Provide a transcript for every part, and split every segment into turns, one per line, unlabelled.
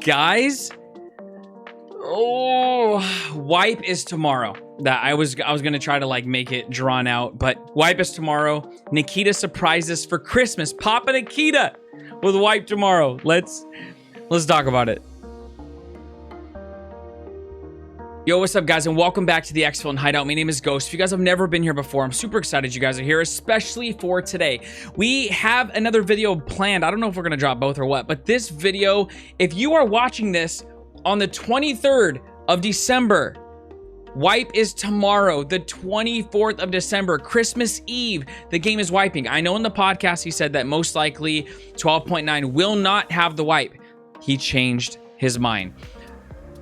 Guys, wipe is tomorrow. That I was gonna try to like make it drawn out, but wipe is tomorrow. Nikita surprised us for Christmas. Papa Nikita with wipe tomorrow. Let's talk about it. Yo, what's up, guys, and welcome back to the X-Film Hideout. My name is Ghost. If you guys have never been here before, I'm super excited you guys are here, especially for today. We have another video planned. I don't know if we're gonna drop both or what, but this video, if you are watching this on the 23rd of December, wipe is tomorrow, the 24th of December, Christmas Eve. The game is wiping. I know in the podcast he said that most likely 12.9 will not have the wipe. He changed his mind.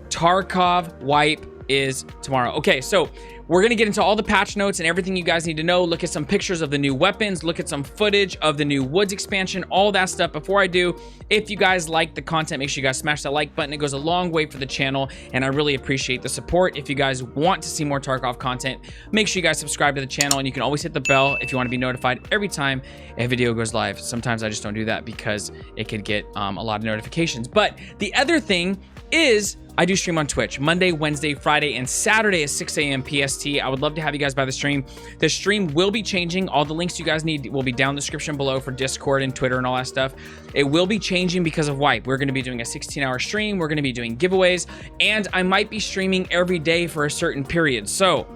Tarkov wipe is tomorrow. Okay, so we're gonna get into all the patch notes and everything you guys need to know. Look at some pictures of the new weapons, look at some footage of the new woods expansion, all that stuff. Before I do, if you guys like the content, make sure you guys smash that like button. It goes a long way for the channel, and I really appreciate the support. If you guys want to see more Tarkov content, make sure you guys subscribe to the channel, and you can always hit the bell if you want to be notified every time a video goes live. Sometimes I just don't do that because it could get a lot of notifications. But the other thing is, I do stream on Twitch Monday, Wednesday, Friday, and Saturday at 6 a.m. PST. I would love to have you guys by the stream. The stream will be changing. All the links you guys need will be down in the description below for Discord and Twitter and all that stuff. It will be changing because of wipe. We're going to be doing a 16-hour stream. We're going to be doing giveaways, and I might be streaming every day for a certain period. So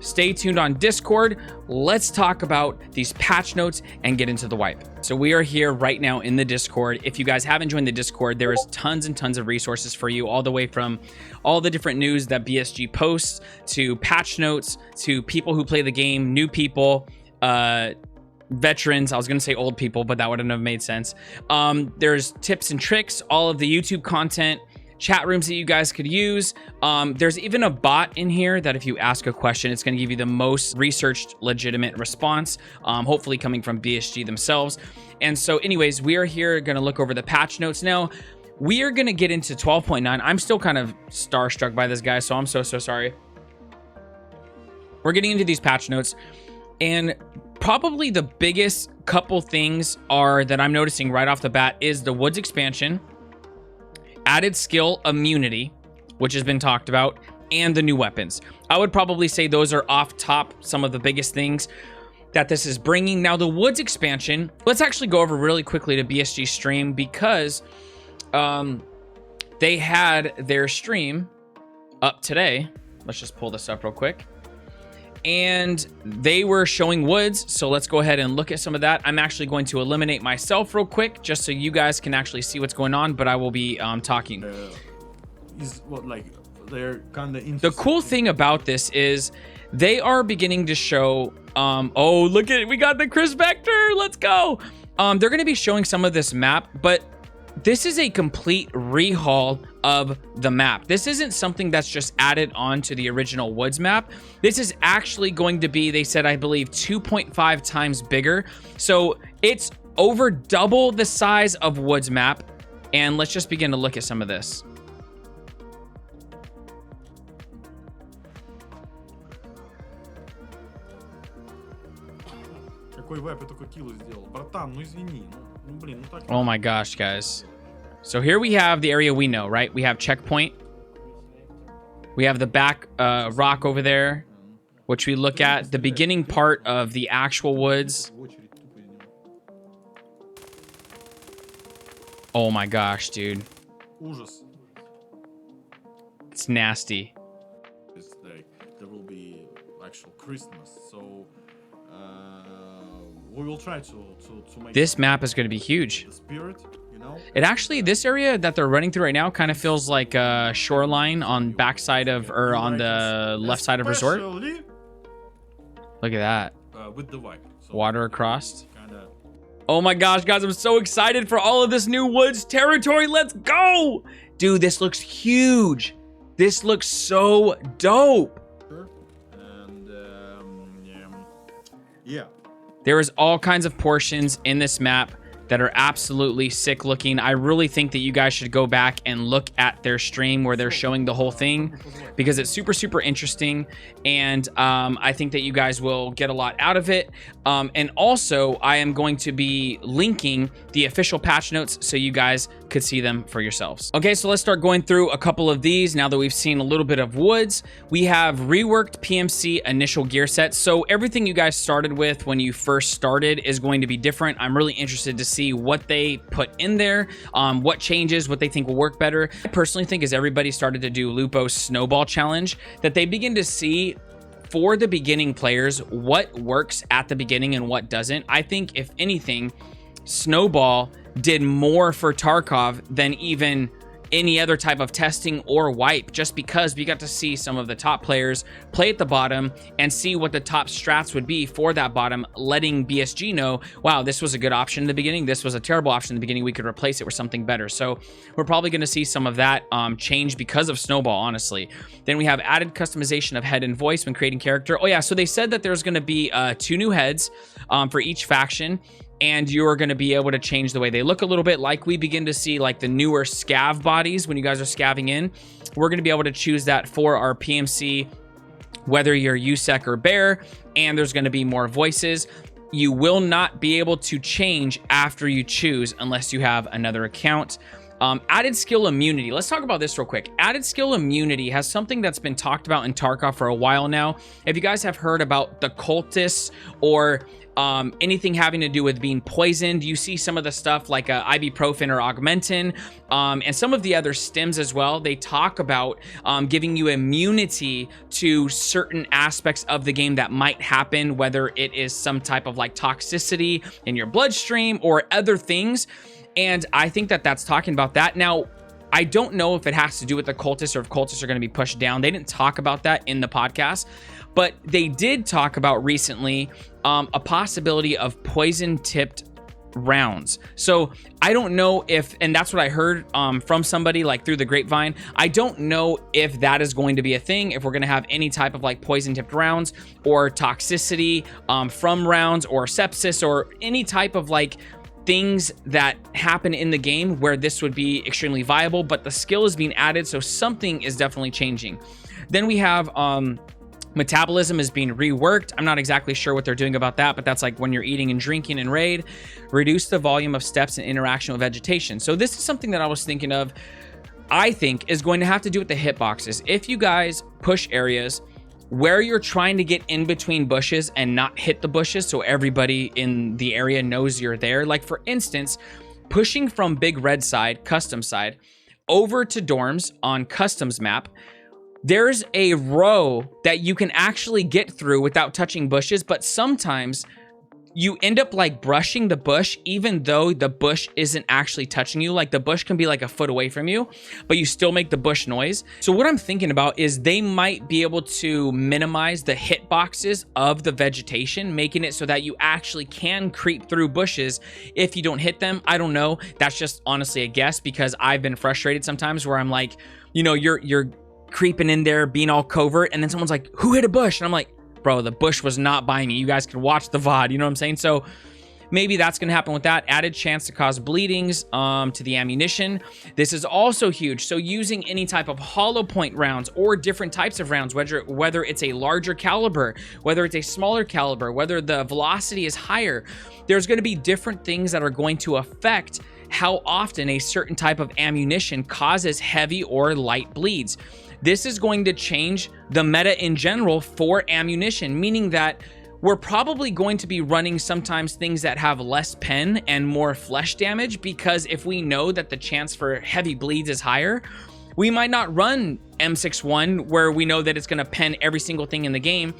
stay tuned on Discord. Let's talk about these patch notes and get into the wipe. So we are here right now in the Discord. If you guys haven't joined the Discord, there is tons and tons of resources for you, all the way from all the different news that BSG posts to patch notes to people who play the game, new people, veterans. I was going to say old people, but that wouldn't have made sense. There's tips and tricks, all of the YouTube content, chat rooms that you guys could use. There's even a bot in here that if you ask a question, it's going to give you the most researched, legitimate response, hopefully coming from BSG themselves. And so anyways, we are here going to look over the patch notes. Now, we are going to get into 12.9. I'm still kind of starstruck by this guy, so I'm so sorry. We're getting into these patch notes, and probably the biggest couple things are that I'm noticing right off the bat is the woods expansion, added skill immunity, which has been talked about, and the new weapons. I would probably say those are off top some of the biggest things that this is bringing. Now, the woods expansion, let's actually go over really quickly to BSG stream, because they had their stream up today. Let's just pull this up real quick. And they were showing woods, so let's go ahead and look at some of that. I'm actually going to eliminate myself real quick just so you guys can actually see what's going on, but I will be talking.
Is what, like, they're kind of
the cool thing about this is they are beginning to show oh, look at it, we got the Chris Vector, let's go. They're going to be showing some of this map, but this is a complete rehaul of the map. This isn't something that's just added on to the original woods map. This is actually going to be, they said, I believe 2.5 times bigger. So it's over double the size of woods map. And let's just begin to look at some of this. Oh my gosh, guys. So here we have the area we know, right? We have checkpoint. We have the back rock over there, which we look at. The beginning part of the actual woods. Oh my gosh, dude. It's nasty.
There will be actual Christmas, so we will try to make
this map is going to be huge.
The spirit, you know?
It actually, this area that they're running through right now kind of feels like a shoreline on backside of, or on the left side of Resort. Look at that.
With the wipe. So
water across.
Kinda...
Oh my gosh, guys, I'm so excited for all of this new woods territory. Let's go. Dude, this looks huge. This looks so dope.
And yeah.
There is all kinds of portions in this map that are absolutely sick looking. I really think that you guys should go back and look at their stream where they're showing the whole thing, because it's super interesting, and I think that you guys will get a lot out of it. And also, I am going to be linking the official patch notes so you guys could see them for yourselves. Okay, so let's start going through a couple of these now that we've seen a little bit of woods. We have reworked PMC initial gear sets. So everything you guys started with when you first started is going to be different. I'm really interested to see what they put in there, what changes, what they think will work better. I personally think as everybody started to do Lupo's snowball challenge, that they begin to see for the beginning players what works at the beginning and what doesn't. I think if anything, snowball did more for Tarkov than even any other type of testing or wipe, just because we got to see some of the top players play at the bottom and see what the top strats would be for that bottom, letting BSG know, wow, this was a good option in the beginning, this was a terrible option in the beginning, we could replace it with something better. So we're probably going to see some of that change because of snowball, honestly. Then we have added customization of head and voice when creating character. Oh yeah, so they said that there's going to be 2 new heads for each faction, and you're going to be able to change the way they look a little bit, like we begin to see like the newer scav bodies when you guys are scavving in. We're going to be able to choose that for our PMC, whether you're USEC or bear, and there's going to be more voices. You will not be able to change after you choose unless you have another account. Added skill immunity. Let's talk about this real quick. Added skill immunity has something that's been talked about in Tarkov for a while now. If you guys have heard about the cultists or anything having to do with being poisoned, you see some of the stuff like ibuprofen or augmentin, and some of the other stims as well. They talk about giving you immunity to certain aspects of the game that might happen, whether it is some type of like toxicity in your bloodstream or other things. And I think that that's talking about that. Now, I don't know if it has to do with the cultists or if cultists are going to be pushed down. They didn't talk about that in the podcast, but they did talk about recently a possibility of poison-tipped rounds. So I don't know if, and that's what I heard from somebody like through the grapevine. I don't know if that is going to be a thing, if we're going to have any type of like poison-tipped rounds or toxicity from rounds or sepsis or any type of like things that happen in the game where this would be extremely viable, but the skill is being added, so something is definitely changing. Then we have metabolism is being reworked. I'm not exactly sure what they're doing about that, but that's like when you're eating and drinking in raid. Reduce the volume of steps and interaction with vegetation. So this is something that I was thinking of, I think is going to have to do with the hitboxes. If you guys push areas where you're trying to get in between bushes and not hit the bushes so everybody in the area knows you're there. Like for instance, pushing from Big Red side, custom side, over to dorms on customs map, there's a row that you can actually get through without touching bushes, but sometimes you end up like brushing the bush even though the bush isn't actually touching you. Like the bush can be like a foot away from you, but you still make the bush noise. So what I'm thinking about is they might be able to minimize the hitboxes of the vegetation, making it so that you actually can creep through bushes if you don't hit them. I don't know. That's just honestly a guess, because I've been frustrated sometimes where I'm like, you know, you're creeping in there being all covert and then someone's like, who hit a bush? And I'm like, bro, the bush was not by me. You guys could watch the VOD, you know what I'm saying? So maybe that's going to happen with that. Added chance to cause bleedings to the ammunition. This is also huge. So using any type of hollow point rounds or different types of rounds, whether it's a larger caliber, whether it's a smaller caliber, whether the velocity is higher, there's going to be different things that are going to affect how often a certain type of ammunition causes heavy or light bleeds. This is going to change the meta in general for ammunition, meaning that we're probably going to be running sometimes things that have less pen and more flesh damage, because if we know that the chance for heavy bleeds is higher, we might not run M61 where we know that it's going to pen every single thing in the game.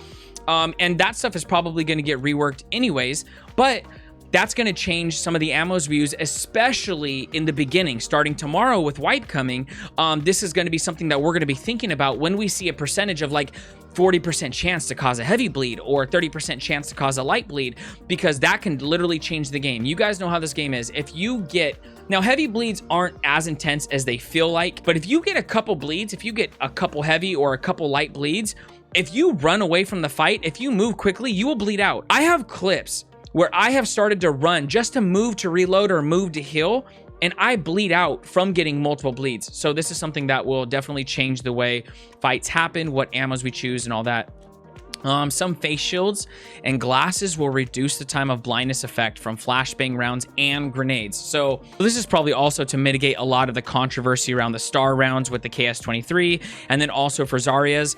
And that stuff is probably going to get reworked anyways, but that's going to change some of the ammos we use, especially in the beginning. Starting tomorrow with wipe coming, this is going to be something that we're going to be thinking about when we see a percentage of like 40% chance to cause a heavy bleed or 30% chance to cause a light bleed, because that can literally change the game. You guys know how this game is. If you get, now heavy bleeds aren't as intense as they feel like, but if you get a couple bleeds, if you get a couple heavy or a couple light bleeds, if you run away from the fight, if you move quickly, you will bleed out. I have clips where I have started to run just to move to reload or move to heal, and I bleed out from getting multiple bleeds. So this is something that will definitely change the way fights happen, what ammos we choose, and all that. Some face shields and glasses will reduce the time of blindness effect from flashbang rounds and grenades. So this is probably also to mitigate a lot of the controversy around the star rounds with the KS-23, and then also for Zarya's.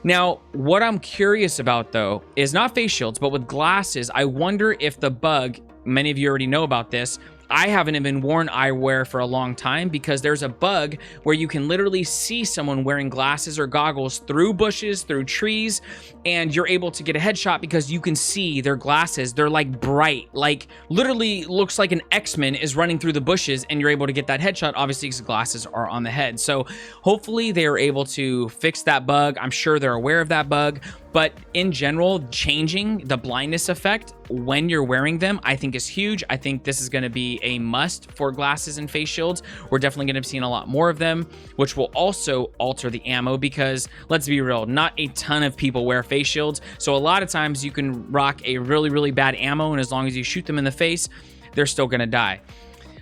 Now, what I'm curious about though is not face shields, but with glasses, I wonder if the bug, many of you already know about this, I haven't even worn eyewear for a long time because there's a bug where you can literally see someone wearing glasses or goggles through bushes, through trees, and you're able to get a headshot because you can see their glasses. They're like bright, like literally looks like an X-Men is running through the bushes, and you're able to get that headshot, obviously because glasses are on the head. So hopefully they are able to fix that bug. I'm sure they're aware of that bug. But in general, changing the blindness effect when you're wearing them, I think is huge. I think this is going to be a must for glasses and face shields. We're definitely going to be seeing a lot more of them, which will also alter the ammo because, let's be real, not a ton of people wear face shields. So a lot of times you can rock a really, really bad ammo, and as long as you shoot them in the face, they're still going to die.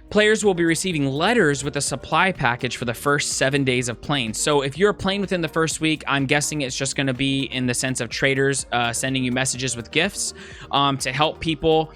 Players will be receiving letters with a supply package for the first 7 days of playing. So if you're playing within the first week, I'm guessing it's just going to be in the sense of traders sending you messages with gifts to help people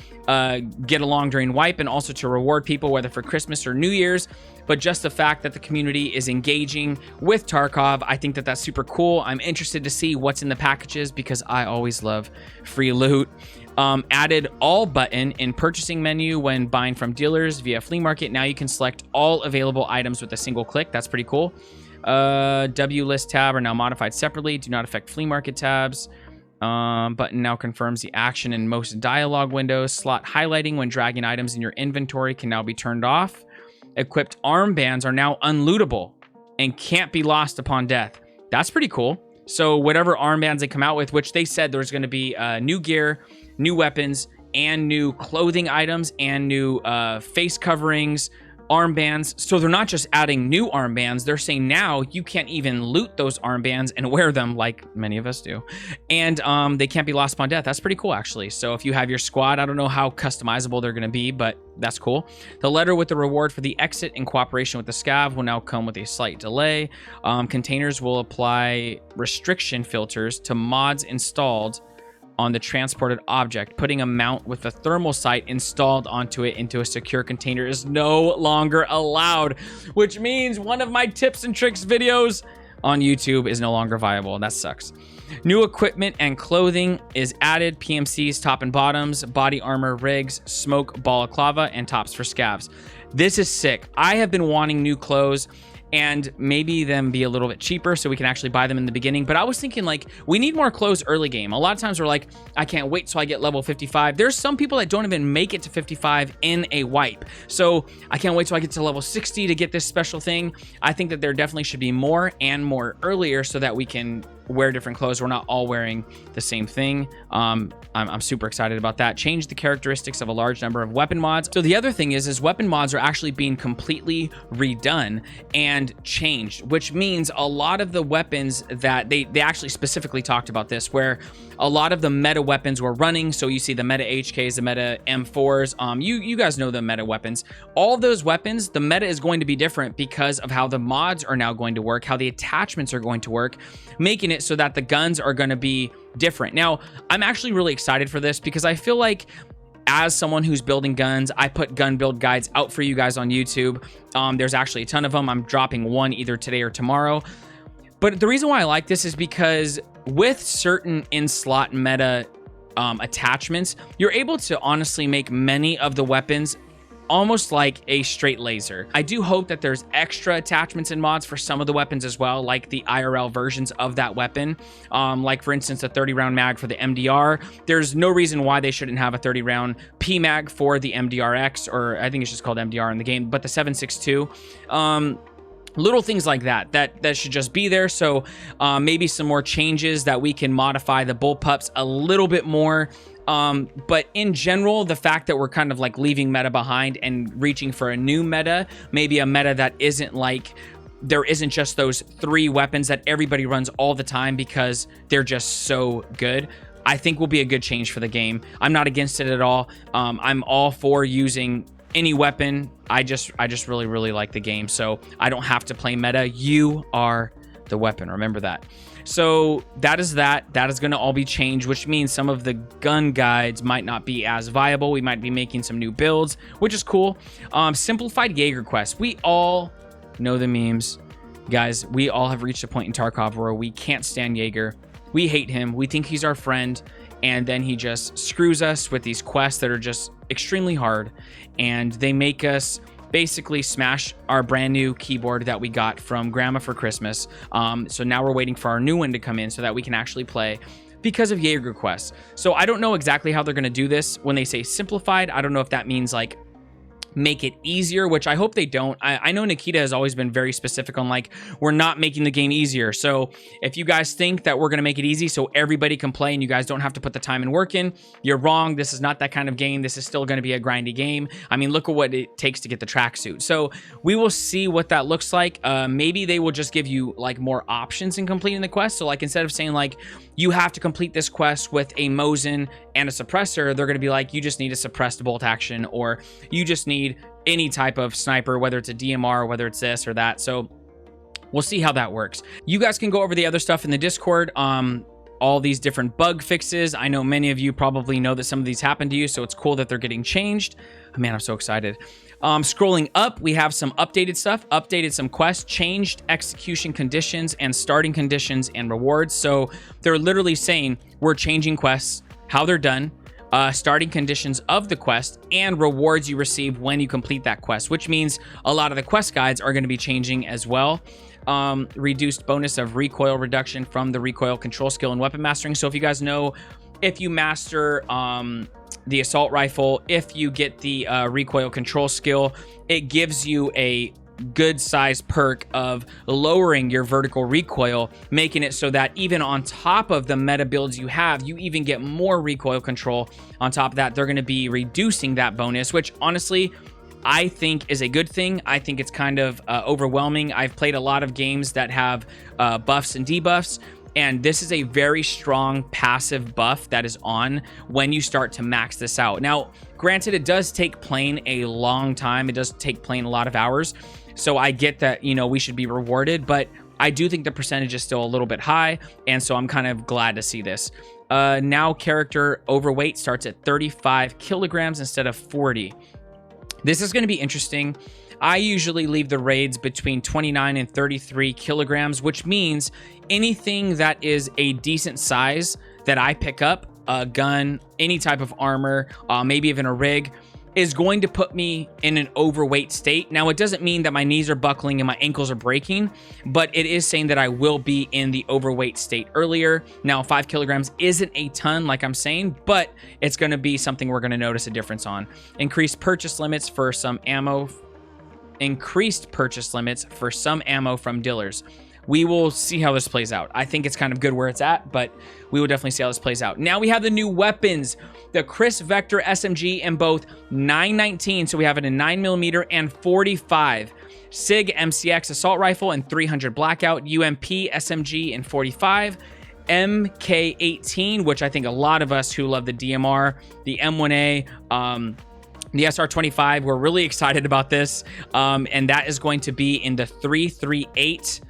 get along during wipe, and also to reward people, whether for Christmas or New Year's. But just the fact that the community is engaging with Tarkov, I think that that's super cool. I'm interested to see what's in the packages because I always love free loot. Added all button in purchasing menu when buying from dealers via flea market. Now you can select all available items with a single click. That's pretty cool. W list tab are now modified separately. Do not affect flea market tabs. Button now confirms the action in most dialogue windows. Slot highlighting when dragging items in your inventory can now be turned off. Equipped armbands are now unlootable and can't be lost upon death. That's pretty cool. So whatever armbands they come out with, which they said there's going to be new gear, new weapons, and new clothing items, and new face coverings, armbands. So they're not just adding new armbands, they're saying now you can't even loot those armbands and wear them like many of us do. And they can't be lost upon death. That's pretty cool, actually. So if you have your squad, I don't know how customizable they're going to be, but that's cool. The letter with the reward for the exit in cooperation with the scav will now come with a slight delay. Containers will apply restriction filters to mods installed on the transported object. Putting a mount with a thermal sight installed onto it into a secure container is no longer allowed, which means one of my tips and tricks videos on YouTube is no longer viable. That sucks. New equipment and clothing is added. PMCs, top and bottoms, body armor, rigs, smoke, balaclava, and tops for scavs. This is sick. I have been wanting new clothes, and maybe them be a little bit cheaper so we can actually buy them in the beginning. But I was thinking, like, we need more clothes early game. A lot of times we're like, I can't wait till I get level 55. There's some people that don't even make it to 55 in a wipe. So I can't wait till I get to level 60 to get this special thing. I think that there definitely should be more and more earlier so that we can wear different clothes. We're not all wearing the same thing. I'm super excited about that. Change the characteristics of a large number of weapon mods. So the other thing is weapon mods are actually being completely redone and changed, which means a lot of the weapons that they actually specifically talked about this, where a lot of the meta weapons were running. So you see the meta HKs, the meta M4s. You guys know the meta weapons. All of those weapons, the meta is going to be different because of how the mods are now going to work, how the attachments are going to work, making it so that the guns are going to be different. Now, I'm actually really excited for this because I feel like as someone who's building guns, I put gun build guides out for you guys on YouTube. There's actually a ton of them. I'm dropping one either today or tomorrow. But the reason why I like this is because with certain in-slot meta attachments, you're able to honestly make many of the weapons almost like a straight laser. I do hope that there's extra attachments and mods for some of the weapons as well, like the IRL versions of that weapon. Like for instance, a 30 round mag for the MDR. There's no reason why they shouldn't have a 30 round P mag for the MDRX, or I think it's just called MDR in the game, but the 7.62. Little things like that should just be there. So maybe some more changes that we can modify the bullpups a little bit more. But in general, the fact that we're kind of like leaving meta behind and reaching for a new meta, maybe a meta that isn't like, there isn't just those 3 weapons that everybody runs all the time because they're just so good. I think will be a good change for the game. I'm not against it at all. I'm all for using any weapon. I just really like the game, so I don't have to play meta. You are the weapon, remember that. So that is going to all be changed, which means some of the gun guides might not be as viable. We might be making some new builds, which is cool. Simplified Jaeger quest. We all know the memes, guys. We all have reached a point in Tarkov where we can't stand Jaeger. We hate him. We think he's our friend, and then he just screws us with these quests that are just extremely hard, and they make us basically smash our brand new keyboard that we got from Grandma for Christmas. So now we're waiting for our new one to come in so that we can actually play because of Jaeger quests. So I don't know exactly how they're going to do this when they say simplified. I don't know if that means like make it easier, which I hope they don't. I know Nikita has always been very specific on like, we're not making the game easier. So if you guys think that we're going to make it easy so everybody can play and you guys don't have to put the time and work in, you're wrong. This is not that kind of game. This is still going to be a grindy game. I mean, look at what it takes to get the tracksuit. So we will see what that looks like. Maybe they will just give you like more options in completing the quest. So like, instead of saying like, you have to complete this quest with a Mosin and a suppressor, they're going to be like, you just need a suppressed bolt action, or you just need any type of sniper, whether it's a DMR, whether it's this or that. So we'll see how that works. You guys can go over the other stuff in the Discord. All these different bug fixes. I know many of you probably know that some of these happen to you, so it's cool that they're getting changed. Oh, man, I'm so excited. Scrolling up, we have some updated stuff, updated some quests, changed execution conditions and starting conditions and rewards. So they're literally saying we're changing quests, how they're done, starting conditions of the quest, and rewards you receive when you complete that quest, which means a lot of the quest guides are going to be changing as well. Reduced bonus of recoil reduction from the recoil control skill and weapon mastering. So if you guys know, if you master the assault rifle, if you get the recoil control skill, it gives you a good size perk of lowering your vertical recoil, making it so that even on top of the meta builds you have, you even get more recoil control. On top of that, they're going to be reducing that bonus, which honestly I think is a good thing. I think it's kind of overwhelming. I've played a lot of games that have buffs and debuffs, and this is a very strong passive buff that is on when you start to max this out. Now, granted, it does take playing a long time. It does take playing a lot of hours. So I get that, you know, we should be rewarded, but I do think the percentage is still a little bit high. And so I'm kind of glad to see this. Now character overweight starts at 35 kilograms instead of 40. This is going to be interesting. I usually leave the raids between 29 and 33 kilograms, which means anything that is a decent size that I pick up, a gun, any type of armor, maybe even a rig, is going to put me in an overweight state. Now, it doesn't mean that my knees are buckling and my ankles are breaking, but it is saying that I will be in the overweight state earlier. Now, 5 kilograms isn't a ton, like I'm saying, but it's going to be something we're going to notice a difference on. Increased purchase limits for some ammo. Increased purchase limits for some ammo from dealers. We will see how this plays out. I think it's kind of good where it's at, but we will definitely see how this plays out. Now we have the new weapons, the Chris Vector SMG in both 919, so we have it in 9mm and 45. SIG MCX assault rifle and 300 Blackout, UMP SMG in 45. MK18, which I think a lot of us who love the DMR, the M1A, the SR25, we're really excited about this. And that is going to be in the 338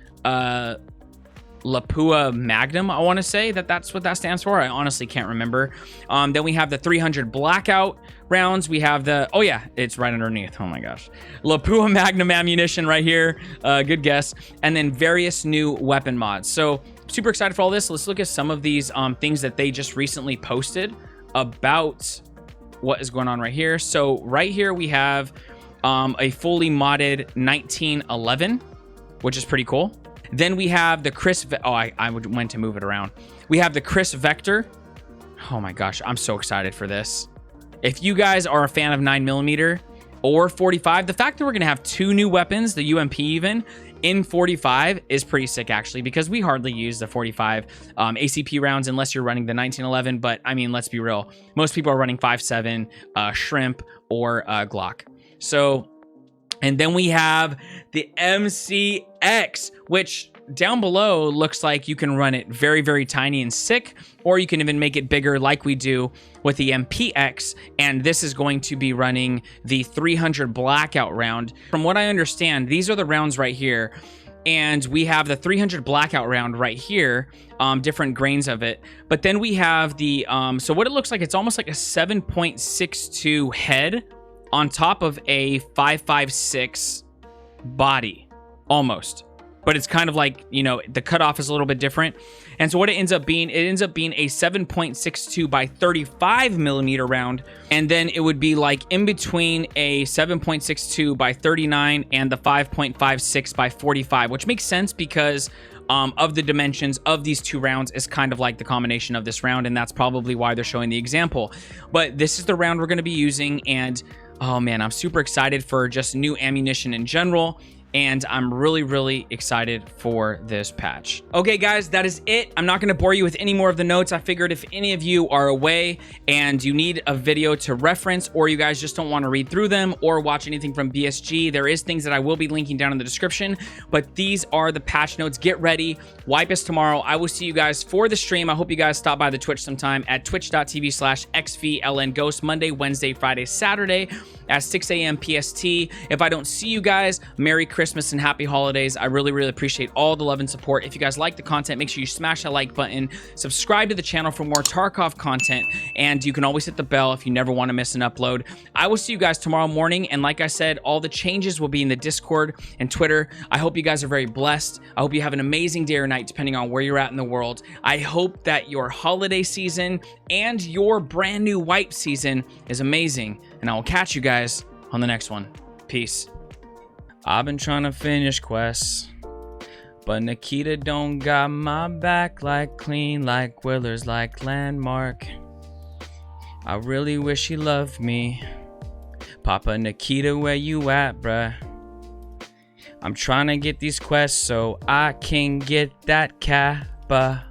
Lapua Magnum. I want to say that's what that stands for. I honestly can't remember. Then we have the 300 Blackout rounds. We have the, oh yeah, it's right underneath. Oh my gosh. Lapua Magnum ammunition right here. Good guess. And then various new weapon mods. So super excited for all this. Let's look at some of these things that they just recently posted about what is going on right here. So right here we have a fully modded 1911, which is pretty cool. Then we have the Chris, I went to move it around. We have the Chris Vector. Oh my gosh, I'm so excited for this. If you guys are a fan of 9mm or 45, the fact that we're gonna have two new weapons, the UMP even, in 45 is pretty sick actually, because we hardly use the 45 ACP rounds unless you're running the 1911. But I mean, let's be real. Most people are running 5.7, Shrimp, or Glock. So And then we have the MCX, which down below looks like you can run it very, very tiny and sick, or you can even make it bigger like we do with the MPX. And this is going to be running the 300 Blackout round. From what I understand, these are the rounds right here. And we have the 300 Blackout round right here, different grains of it. But then we have the, so what it looks like, it's almost like a 7.62 head on top of a 5.56 body, almost. But it's kind of like, you know, the cutoff is a little bit different. And so what it ends up being a 7.62 by 35 millimeter round. And then it would be like in between a 7.62 by 39 and the 5.56 by 45, which makes sense because of the dimensions of these two rounds is kind of like the combination of this round. And that's probably why they're showing the example. But this is the round we're going to be using. And oh man, I'm super excited for just new ammunition in general. And I'm really, really excited for this patch. Okay, guys, that is it. I'm not going to bore you with any more of the notes. I figured if any of you are away and you need a video to reference, or you guys just don't want to read through them or watch anything from BSG, there is things that I will be linking down in the description. But these are the patch notes. Get ready. Wipe us tomorrow. I will see you guys for the stream. I hope you guys stop by the Twitch sometime at twitch.tv/xvlnghost Monday, Wednesday, Friday, Saturday at 6 a.m. PST. If I don't see you guys, Merry Christmas and Happy Holidays. I really, really appreciate all the love and support. If you guys like the content, make sure you smash that like button, subscribe to the channel for more Tarkov content, and you can always hit the bell if you never want to miss an upload. I will see you guys tomorrow morning, and like I said, all the changes will be in the Discord and Twitter. I hope you guys are very blessed. I hope you have an amazing day or night, depending on where you're at in the world. I hope that your holiday season and your brand new wipe season is amazing, and I will catch you guys on the next one. Peace. I've been trying to finish quests, but Nikita don't got my back like clean, like Willers, like Landmark. I really wish she loved me. Papa Nikita, where you at, bruh? I'm trying to get these quests so I can get that kappa.